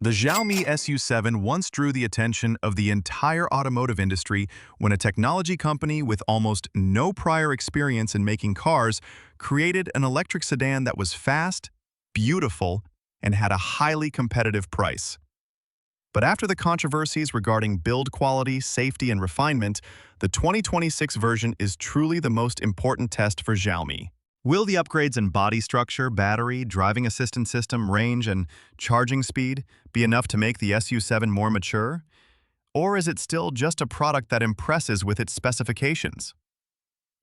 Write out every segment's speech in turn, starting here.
The Xiaomi SU7 once drew the attention of the entire automotive industry when a technology company with almost no prior experience in making cars created an electric sedan that was fast, beautiful, and had a highly competitive price. But after the controversies regarding build quality, safety, and refinement, the 2026 version is truly the most important test for Xiaomi. Will the upgrades in body structure, battery, driving assistance system, range, and charging speed be enough to make the SU7 more mature? Or is it still just a product that impresses with its specifications?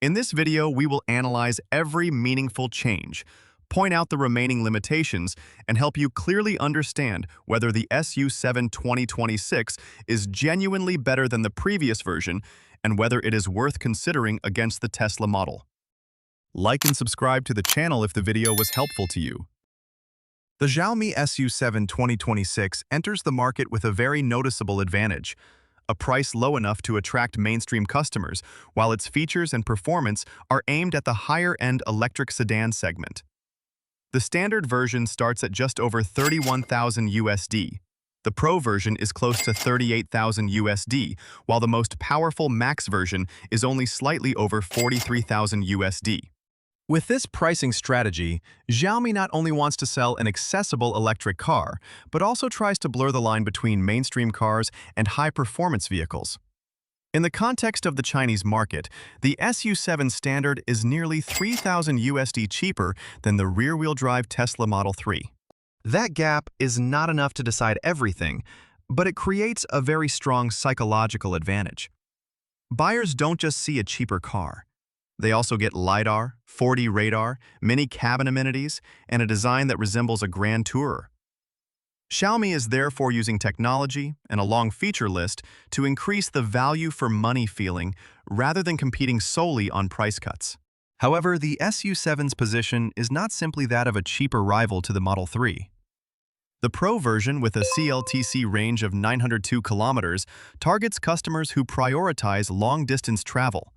In this video, we will analyze every meaningful change, point out the remaining limitations, and help you clearly understand whether the SU7 2026 is genuinely better than the previous version and whether it is worth considering against the Tesla model. Like and subscribe to the channel if the video was helpful to you. The Xiaomi SU7 2026 enters the market with a very noticeable advantage, a price low enough to attract mainstream customers, while its features and performance are aimed at the higher-end electric sedan segment. The standard version starts at just over $31,000 USD. The Pro version is close to $38,000 USD, while the most powerful Max version is only slightly over $43,000 USD. With this pricing strategy, Xiaomi not only wants to sell an accessible electric car, but also tries to blur the line between mainstream cars and high-performance vehicles. In the context of the Chinese market, the SU7 standard is nearly $3,000 USD cheaper than the rear-wheel drive Tesla Model 3. That gap is not enough to decide everything, but it creates a very strong psychological advantage. Buyers don't just see a cheaper car. They also get LiDAR, 4D radar, mini cabin amenities, and a design that resembles a grand tourer. Xiaomi is therefore using technology and a long feature list to increase the value for money feeling rather than competing solely on price cuts. However, the SU7's position is not simply that of a cheaper rival to the Model 3. The Pro version, with a CLTC range of 902 kilometers, targets customers who prioritize long-distance travel.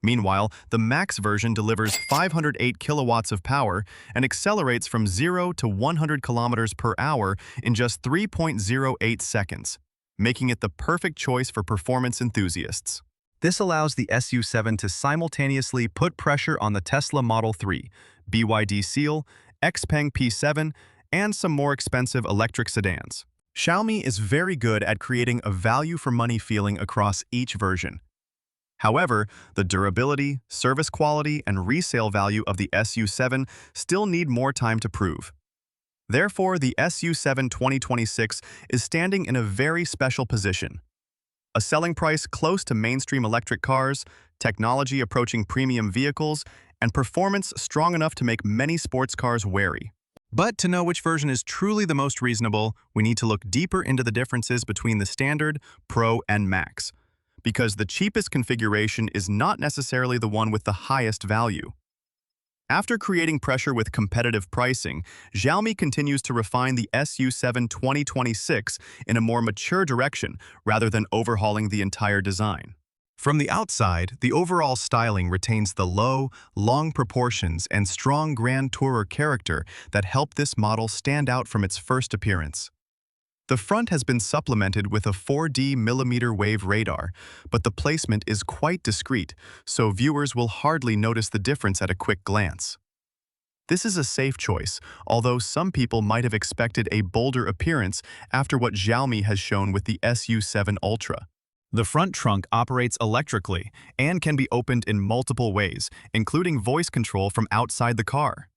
Meanwhile, the Max version delivers 508 kilowatts of power and accelerates from 0 to 100 kilometers per hour in just 3.08 seconds, making it the perfect choice for performance enthusiasts. This allows the SU7 to simultaneously put pressure on the Tesla Model 3, BYD Seal, XPeng P7, and some more expensive electric sedans. Xiaomi is very good at creating a value-for-money feeling across each version. However, the durability, service quality, and resale value of the SU7 still need more time to prove. Therefore, the SU7 2026 is standing in a very special position. A selling price close to mainstream electric cars, technology approaching premium vehicles, and performance strong enough to make many sports cars wary. But to know which version is truly the most reasonable, we need to look deeper into the differences between the Standard, Pro, and Max, because the cheapest configuration is not necessarily the one with the highest value. After creating pressure with competitive pricing, Xiaomi continues to refine the SU7 2026 in a more mature direction rather than overhauling the entire design. From the outside, the overall styling retains the low, long proportions and strong grand tourer character that helped this model stand out from its first appearance. The front has been supplemented with a 4D millimeter wave radar, but the placement is quite discreet, so viewers will hardly notice the difference at a quick glance. This is a safe choice, although some people might have expected a bolder appearance after what Xiaomi has shown with the SU7 Ultra. The front trunk operates electrically and can be opened in multiple ways, including voice control from outside the car.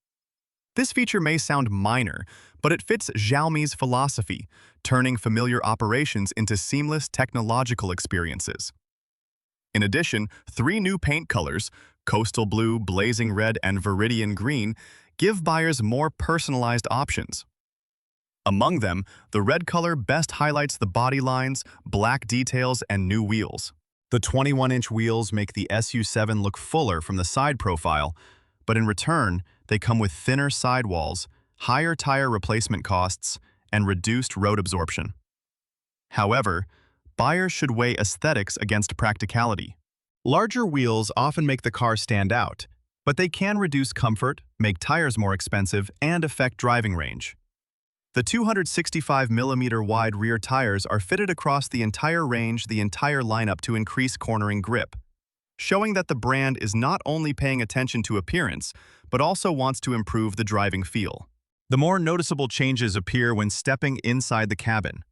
This feature may sound minor, but it fits Xiaomi's philosophy, turning familiar operations into seamless technological experiences. In addition, 3 new paint colors, Coastal Blue, Blazing Red, and Viridian Green, give buyers more personalized options. Among them, the red color best highlights the body lines, black details, and new wheels. The 21-inch wheels make the SU7 look fuller from the side profile, but in return, they come with thinner sidewalls, higher tire replacement costs, and reduced road absorption. However, buyers should weigh aesthetics against practicality. Larger wheels often make the car stand out, but they can reduce comfort, make tires more expensive, and affect driving range. The 265mm wide rear tires are fitted across the entire range, the entire lineup to increase cornering grip, showing that the brand is not only paying attention to appearance, but also wants to improve the driving feel. The more noticeable changes appear when stepping inside the cabin.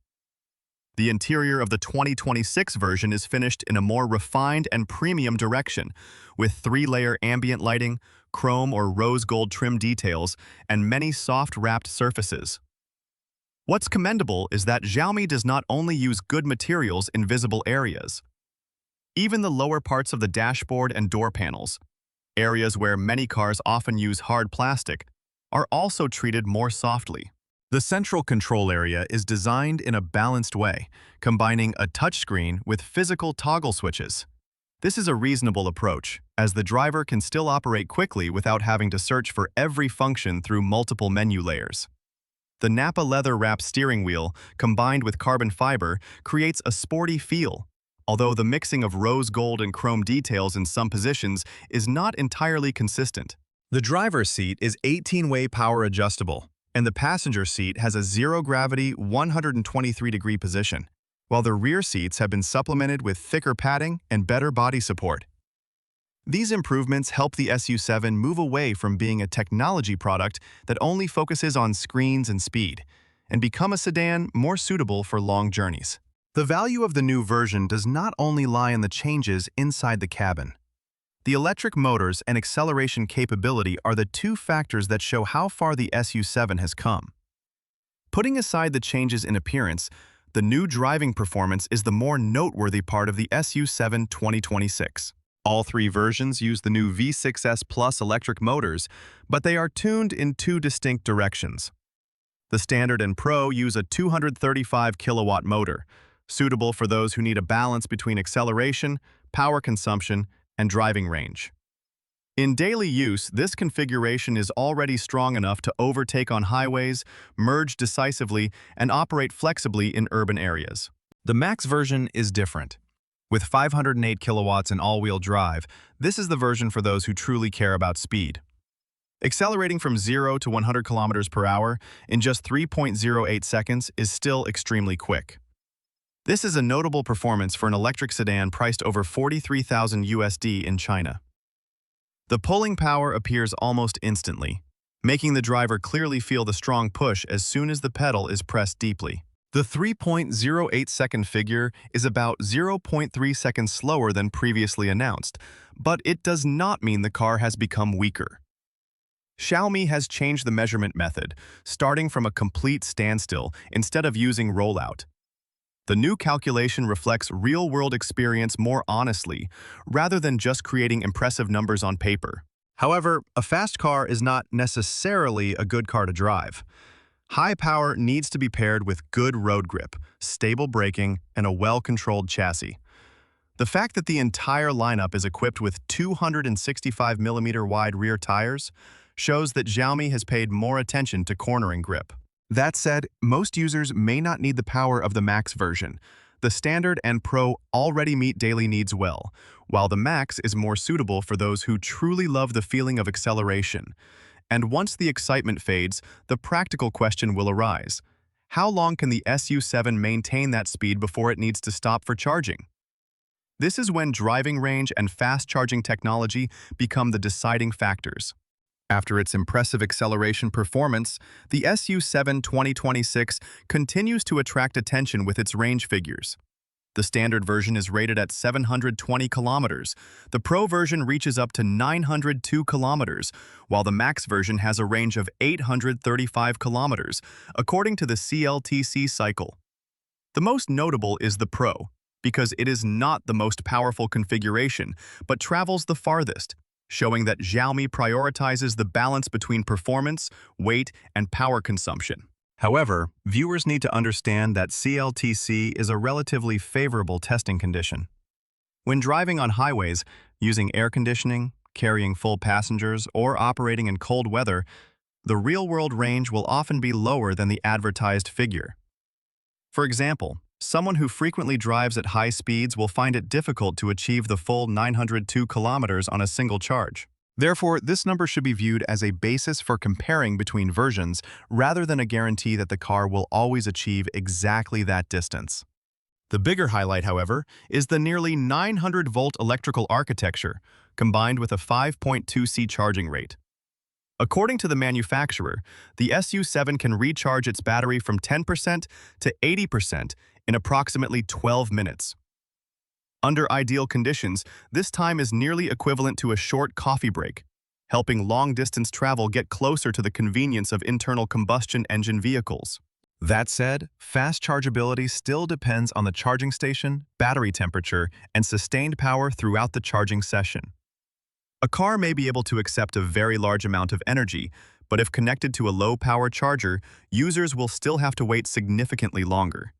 The interior of the 2026 version is finished in a more refined and premium direction, with 3-layer ambient lighting, chrome or rose gold trim details, and many soft-wrapped surfaces. What's commendable is that Xiaomi does not only use good materials in visible areas. Even the lower parts of the dashboard and door panels, areas where many cars often use hard plastic, are also treated more softly. The central control area is designed in a balanced way, combining a touchscreen with physical toggle switches. This is a reasonable approach, as the driver can still operate quickly without having to search for every function through multiple menu layers. The Nappa leather-wrapped steering wheel, combined with carbon fiber, creates a sporty feel, although the mixing of rose gold and chrome details in some positions is not entirely consistent. The driver's seat is 18-way power adjustable, and the passenger seat has a zero-gravity 123-degree position, while the rear seats have been supplemented with thicker padding and better body support. These improvements help the SU7 move away from being a technology product that only focuses on screens and speed, and become a sedan more suitable for long journeys. The value of the new version does not only lie in the changes inside the cabin. The electric motors and acceleration capability are the two factors that show how far the SU7 has come. Putting aside the changes in appearance, the new driving performance is the more noteworthy part of the SU7 2026. All three versions use the new V6S Plus electric motors, but they are tuned in two distinct directions. The Standard and Pro use a 235 kilowatt motor, suitable for those who need a balance between acceleration, power consumption, and driving range. In daily use, this configuration is already strong enough to overtake on highways, merge decisively, and operate flexibly in urban areas. The Max version is different. With 508 kilowatts and all-wheel drive, this is the version for those who truly care about speed. Accelerating from 0 to 100 kilometers per hour in just 3.08 seconds is still extremely quick. This is a notable performance for an electric sedan priced over $43,000 USD in China. The pulling power appears almost instantly, making the driver clearly feel the strong push as soon as the pedal is pressed deeply. The 3.08-second figure is about 0.3 seconds slower than previously announced, but it does not mean the car has become weaker. Xiaomi has changed the measurement method, starting from a complete standstill instead of using rollout. The new calculation reflects real-world experience more honestly, rather than just creating impressive numbers on paper. However, a fast car is not necessarily a good car to drive. High power needs to be paired with good road grip, stable braking, and a well-controlled chassis. The fact that the entire lineup is equipped with 265mm wide rear tires shows that Xiaomi has paid more attention to cornering grip. That said, most users may not need the power of the Max version. The Standard and Pro already meet daily needs well, while the Max is more suitable for those who truly love the feeling of acceleration. And once the excitement fades, the practical question will arise. How long can the SU7 maintain that speed before it needs to stop for charging? This is when driving range and fast charging technology become the deciding factors. After its impressive acceleration performance, the SU7 2026 continues to attract attention with its range figures. The standard version is rated at 720 kilometers. The Pro version reaches up to 902 kilometers, while the Max version has a range of 835 kilometers, according to the CLTC cycle. The most notable is the Pro, because it is not the most powerful configuration, but travels the farthest, showing that Xiaomi prioritizes the balance between performance, weight, and power consumption. However, viewers need to understand that CLTC is a relatively favorable testing condition. When driving on highways, using air conditioning, carrying full passengers, or operating in cold weather, the real-world range will often be lower than the advertised figure. For example, someone who frequently drives at high speeds will find it difficult to achieve the full 902 kilometers on a single charge. Therefore, this number should be viewed as a basis for comparing between versions rather than a guarantee that the car will always achieve exactly that distance. The bigger highlight, however, is the nearly 900-volt electrical architecture, combined with a 5.2C charging rate. According to the manufacturer, the SU7 can recharge its battery from 10% to 80% in approximately 12 minutes. Under ideal conditions, this time is nearly equivalent to a short coffee break, helping long-distance travel get closer to the convenience of internal combustion engine vehicles. That said, fast chargeability still depends on the charging station, battery temperature, and sustained power throughout the charging session. A car may be able to accept a very large amount of energy, but if connected to a low-power charger, users will still have to wait significantly longer.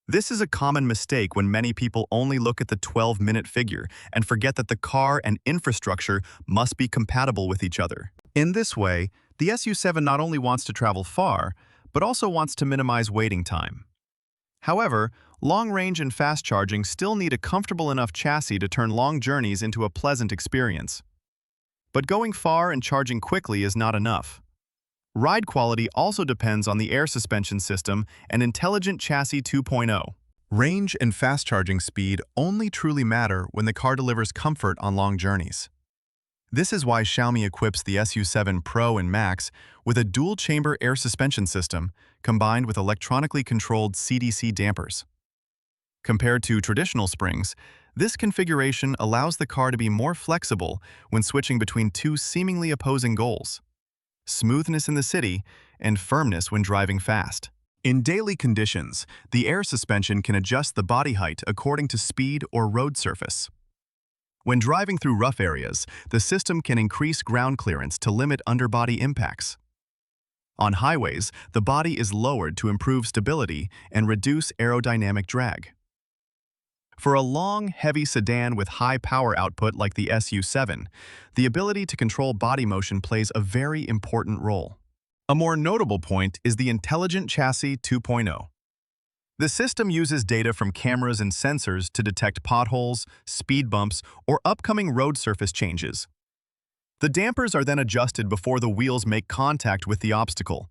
This is a common mistake when many people only look at the 12-minute figure and forget that the car and infrastructure must be compatible with each other. In this way, the SU7 not only wants to travel far, but also wants to minimize waiting time. However, long-range and fast charging still need a comfortable enough chassis to turn long journeys into a pleasant experience. But going far and charging quickly is not enough. Ride quality also depends on the air suspension system and intelligent chassis 2.0. Range and fast charging speed only truly matter when the car delivers comfort on long journeys. This is why Xiaomi equips the SU7 Pro and Max with a dual-chamber air suspension system combined with electronically controlled CDC dampers. Compared to traditional springs, this configuration allows the car to be more flexible when switching between two seemingly opposing goals: smoothness in the city and firmness when driving fast. In daily conditions, the air suspension can adjust the body height according to speed or road surface. When driving through rough areas, the system can increase ground clearance to limit underbody impacts. On highways, the body is lowered to improve stability and reduce aerodynamic drag. For a long, heavy sedan with high power output like the SU7, the ability to control body motion plays a very important role. A more notable point is the Intelligent Chassis 2.0. The system uses data from cameras and sensors to detect potholes, speed bumps, or upcoming road surface changes. The dampers are then adjusted before the wheels make contact with the obstacle.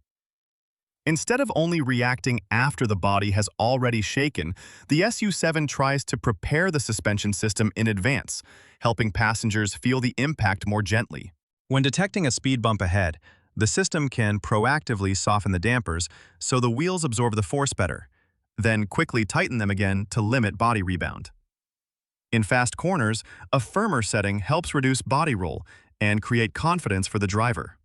Instead of only reacting after the body has already shaken, the SU7 tries to prepare the suspension system in advance, helping passengers feel the impact more gently. When detecting a speed bump ahead, the system can proactively soften the dampers so the wheels absorb the force better, then quickly tighten them again to limit body rebound. In fast corners, a firmer setting helps reduce body roll and create confidence for the driver.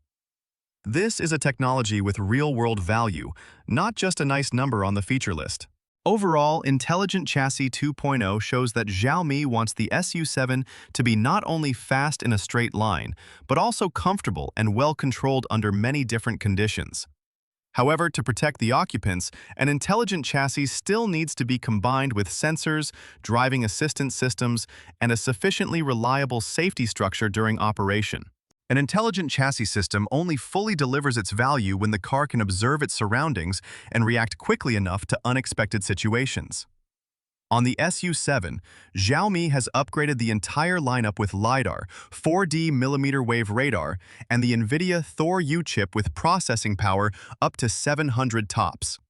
This is a technology with real-world value, not just a nice number on the feature list. Overall, Intelligent Chassis 2.0 shows that Xiaomi wants the SU7 to be not only fast in a straight line, but also comfortable and well-controlled under many different conditions. However, to protect the occupants, an intelligent chassis still needs to be combined with sensors, driving assistance systems, and a sufficiently reliable safety structure during operation. An intelligent chassis system only fully delivers its value when the car can observe its surroundings and react quickly enough to unexpected situations. On the SU7, Xiaomi has upgraded the entire lineup with LiDAR, 4D millimeter-wave radar, and the NVIDIA Thor U chip with processing power up to 700 TOPS.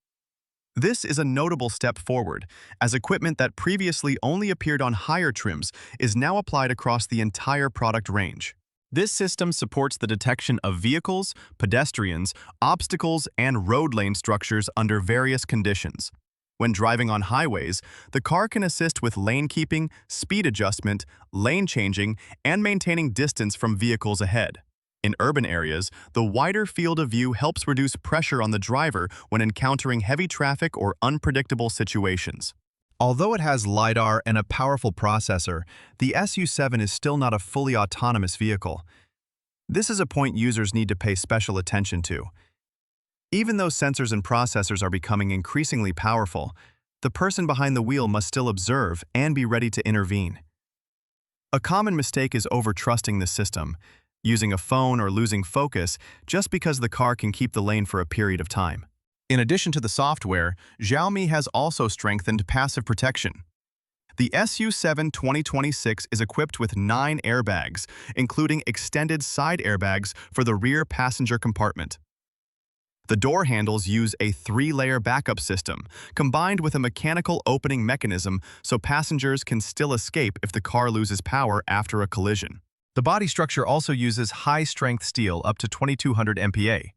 This is a notable step forward, as equipment that previously only appeared on higher trims is now applied across the entire product range. This system supports the detection of vehicles, pedestrians, obstacles, and road lane structures under various conditions. When driving on highways, the car can assist with lane keeping, speed adjustment, lane changing, and maintaining distance from vehicles ahead. In urban areas, the wider field of view helps reduce pressure on the driver when encountering heavy traffic or unpredictable situations. Although it has LiDAR and a powerful processor, the SU7 is still not a fully autonomous vehicle. This is a point users need to pay special attention to. Even though sensors and processors are becoming increasingly powerful, the person behind the wheel must still observe and be ready to intervene. A common mistake is over-trusting the system, using a phone or losing focus just because the car can keep the lane for a period of time. In addition to the software, Xiaomi has also strengthened passive protection. The SU7 2026 is equipped with 9 airbags, including extended side airbags for the rear passenger compartment. The door handles use a 3-layer backup system, combined with a mechanical opening mechanism so passengers can still escape if the car loses power after a collision. The body structure also uses high-strength steel up to 2200 MPa,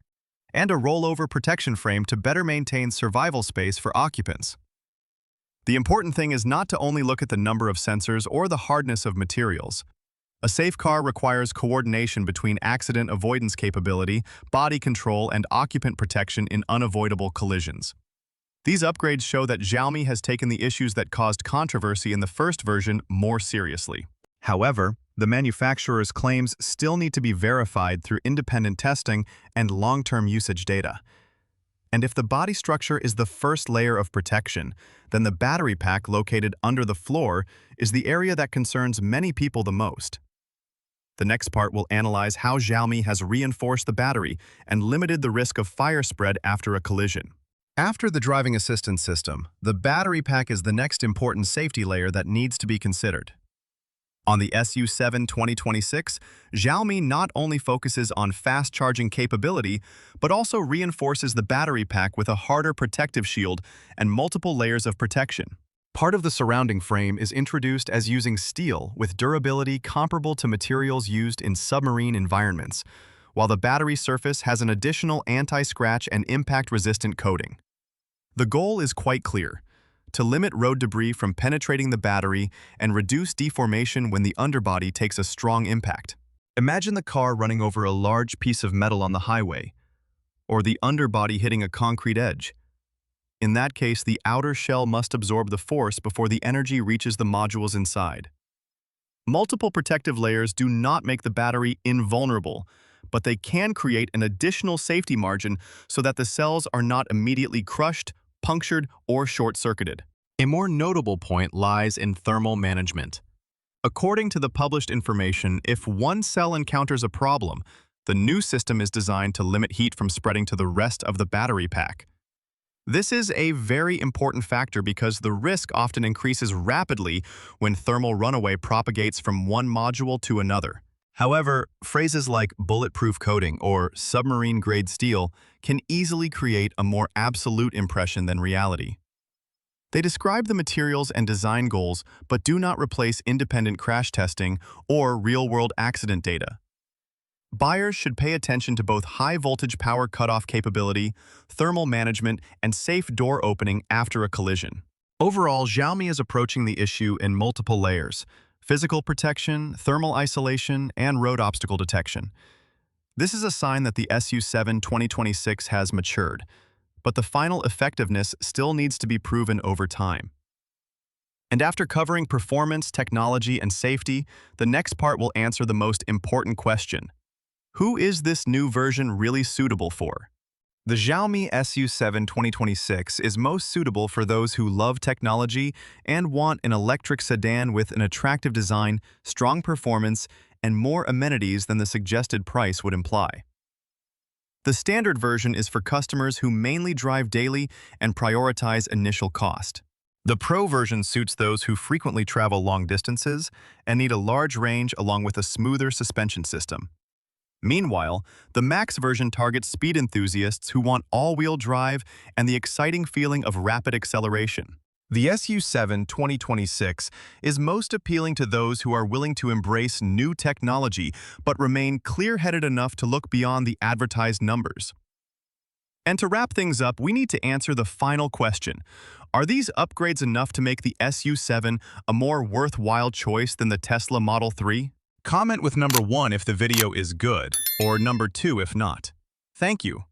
and a rollover protection frame to better maintain survival space for occupants. The important thing is not to only look at the number of sensors or the hardness of materials. A safe car requires coordination between accident avoidance capability, body control, and occupant protection in unavoidable collisions. These upgrades show that Xiaomi has taken the issues that caused controversy in the first version more seriously. However, the manufacturer's claims still need to be verified through independent testing and long-term usage data. And if the body structure is the first layer of protection, then the battery pack located under the floor is the area that concerns many people the most. The next part will analyze how Xiaomi has reinforced the battery and limited the risk of fire spread after a collision. After the driving assistance system, the battery pack is the next important safety layer that needs to be considered. On the SU7 2026, Xiaomi not only focuses on fast charging capability, but also reinforces the battery pack with a harder protective shield and multiple layers of protection. Part of the surrounding frame is introduced as using steel with durability comparable to materials used in submarine environments, while the battery surface has an additional anti-scratch and impact-resistant coating. The goal is quite clear: to limit road debris from penetrating the battery and reduce deformation when the underbody takes a strong impact. Imagine the car running over a large piece of metal on the highway, or the underbody hitting a concrete edge. In that case, the outer shell must absorb the force before the energy reaches the modules inside. Multiple protective layers do not make the battery invulnerable, but they can create an additional safety margin so that the cells are not immediately crushed, punctured, or short-circuited. A more notable point lies in thermal management. According to the published information, if one cell encounters a problem, the new system is designed to limit heat from spreading to the rest of the battery pack. This is a very important factor because the risk often increases rapidly when thermal runaway propagates from one module to another. However, phrases like bulletproof coating or submarine-grade steel can easily create a more absolute impression than reality. They describe the materials and design goals, but do not replace independent crash testing or real-world accident data. Buyers should pay attention to both high-voltage power cutoff capability, thermal management, and safe door opening after a collision. Overall, Xiaomi is approaching the issue in multiple layers: physical protection, thermal isolation, and road obstacle detection. This is a sign that the SU7 2026 has matured, but the final effectiveness still needs to be proven over time. And after covering performance, technology, and safety, the next part will answer the most important question: who is this new version really suitable for? The Xiaomi SU7 2026 is most suitable for those who love technology and want an electric sedan with an attractive design, strong performance, and more amenities than the suggested price would imply. The standard version is for customers who mainly drive daily and prioritize initial cost. The Pro version suits those who frequently travel long distances and need a large range along with a smoother suspension system. Meanwhile, the Max version targets speed enthusiasts who want all-wheel drive and the exciting feeling of rapid acceleration. The SU7 2026 is most appealing to those who are willing to embrace new technology but remain clear-headed enough to look beyond the advertised numbers. And to wrap things up, we need to answer the final question: are these upgrades enough to make the SU7 a more worthwhile choice than the Tesla Model 3? Comment with number 1 if the video is good, or number 2 if not. Thank you.